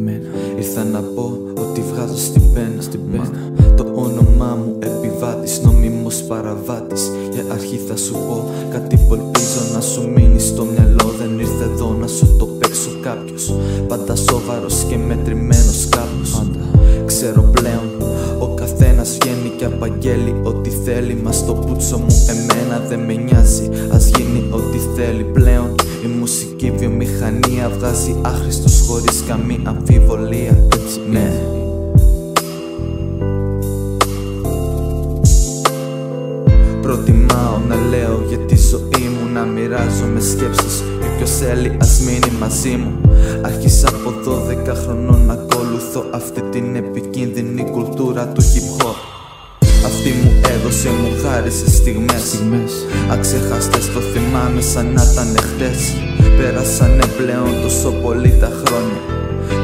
μένα. Ήρθα να πω ότι βγάζω στην πένα. Το όνομά μου επιβάτης, νόμιμος παραβάτης. Για αρχή θα σου πω κάτι που ελπίζω να σου μείνει στο μυαλό. Δεν ήρθε εδώ να σου το παίξω κάποιος, πάντα σοβαρός και μετρημένος κάπως. Ξέρω πλέον ο καθένας βγαίνει και απαγγέλει ό,τι θέλει. Μα στο πούτσο μου εμένα δεν με νοιάζει, ας γίνει ό,τι θέλει πλέον. Η μουσική βιομηχανία βγάζει άχρηστος χωρίς καμία αμφιβολία. Έτσι ναι. Προτιμάω να λέω για τη ζωή μου, να μοιράζομαι σκέψεις και ποιος θέλει ας μείνει μαζί μου. Άρχισα από 12 χρονών να ακολουθώ αυτή την επικίνδυνη κουλτούρα του hip hop. Αυτή μου έδωσε, μου χάρισε στιγμές αξεχαστές, το θυμάμαι σαν να ήταν χτες. Πέρασανε πλέον τόσο πολύ τα χρόνια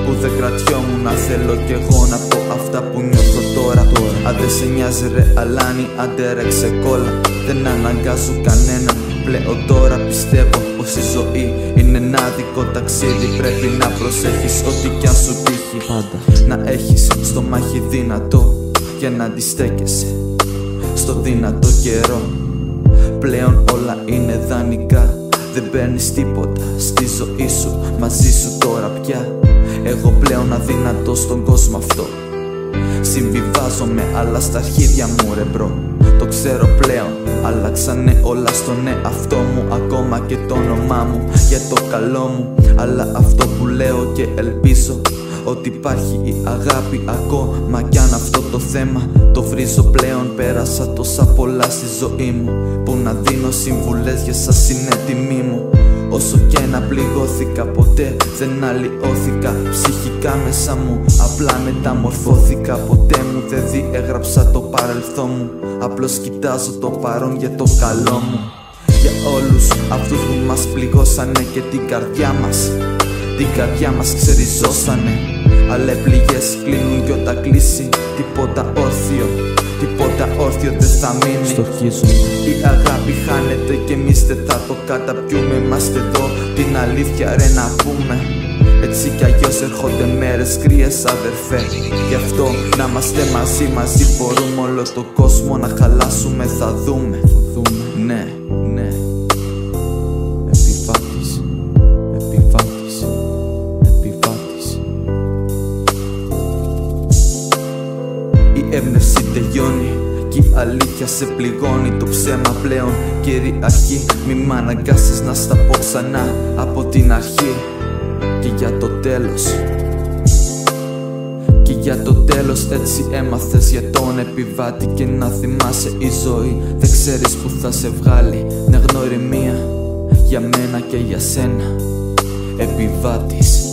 που δεν κρατιόμουν να θέλω κι εγώ να πω αυτά που νιώθω τώρα. Αν δεν σε νοιάζει ρε αλάνι, άντε ρέξε κόλλα. Δεν αναγκάζω κανένα πλέον τώρα. Πιστεύω πως η ζωή είναι ένα δικό ταξίδι. Πρέπει να προσέχεις ό,τι κι αν σου τύχει. Πάντα να έχεις στο μάχη δυνατό για να αντιστέκεσαι στο δυνατό καιρό. Πλέον όλα είναι δανεικά, δεν παίρνεις τίποτα στη ζωή σου μαζί σου τώρα πια. Εγώ πλέον αδυνατό στον κόσμο αυτό. Συμβιβάζομαι αλλά στα αρχίδια μου ρε μπρο. Το ξέρω πλέον, αλλάξανε όλα στον εαυτό μου. Ακόμα και το όνομά μου για το καλό μου. Αλλά αυτό που λέω και ελπίζω ότι υπάρχει η αγάπη ακόμα κι αν αυτό το θέμα το βρίζω πλέον. Πέρασα τόσα πολλά στη ζωή μου που να δίνω συμβουλές για σας είναι τιμή μου. Όσο και να πληγώθηκα ποτέ δεν αλλοιώθηκα ψυχικά μέσα μου. Απλά μεταμορφώθηκα, ποτέ μου δεν διέγραψα το παρελθόν μου. Απλώς κοιτάζω το παρόν για το καλό μου. Για όλους αυτούς που μας πληγώσανε και την καρδιά μας, την καρδιά μας ξεριζώσανε. Αλλά πληγές κλείνουν κι όταν κλείσει τίποτα όρθιο δεν θα μείνει. Η αγάπη χάνεται και εμείς δεν θα το καταπιούμε. Είμαστε εδώ την αλήθεια ρε να πούμε. Έτσι κι αλλιώς έρχονται μέρες κρύες αδερφέ. Γι' αυτό να είμαστε μαζί μπορούμε όλο το κόσμο να χαλάσουμε. Θα δούμε. Ναι. Η έμπνευση τελειώνει κι η αλήθεια σε πληγώνει. Το ψέμα πλέον κυριαρχεί. Μη μ' αναγκάσεις να στα πω ξανά από την αρχή. Και για το τέλος έτσι έμαθες για τον επιβάτη. Και να θυμάσαι η ζωή δεν ξέρεις που θα σε βγάλει. Μια γνωριμία για μένα και για σένα. Επιβάτης.